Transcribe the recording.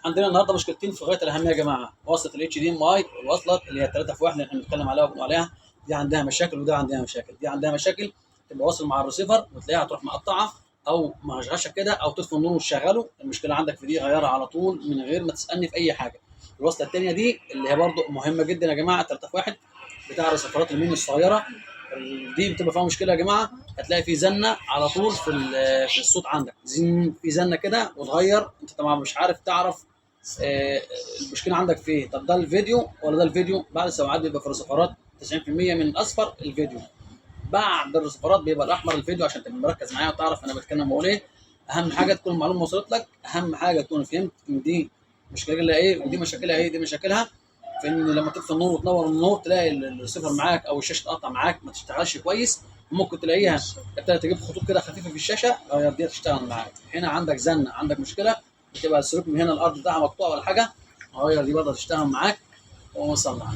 عندنا النهارده مشكلتين في غايه الاهميه يا جماعه. وصله الاتش دي ام اي وصلت اللي هي 3 في 1 اللي احنا بنتكلم عليها وبنقول عليها، دي عندها مشاكل وده عندها مشاكل. دي عندها مشاكل تبقى واصل مع الريسيفر وتلاقيها تروح مقطعه او مهشهشه كده، او تطفي النور وتشغله. المشكله عندك في دي غيرها على طول من غير ما تسالني في اي حاجه. الوصله الثانيه دي اللي هي برده مهمه جدا يا جماعه، 3 في 1 بتاع الريسيفرات الميني الصغيره. دي بتبقى فيها مشكله يا جماعه، هتلاقي في زنه على طول في الصوت عندك، في زنه كده وتغير. انت طبعا مش عارف تعرف آه، المشكله عندك في ايه. طب ده الفيديو ولا ده الفيديو؟ بعد ساعات بيبقى في الرسيفرات 90% من الاصفر الفيديو، بعد الرسيفرات بيبقى الاحمر الفيديو، عشان تبقى مركز معايا وتعرف انا بتكلم بقول ايه. اهم حاجه تكون المعلومه وصلت لك، اهم حاجه تكون فهمت ان دي مشكلتها ايه ودي مشاكلها ايه. دي مشاكلها في ان لما تطفي النور وتنور النور تلاقي الرسيفر معاك او الشاشه تقطع معاك ما تشتغلش كويس. ممكن تلاقيها ابتدت تجيب خطوط كده خفيفه في الشاشه، غير دي تشتغل معاك. هنا عندك زن، عندك مشكله، بتبقى السلوك من هنا الارض بتاعها مقطوع ولا حاجه، غير دي برضه تشتغل معاك. وصلنا.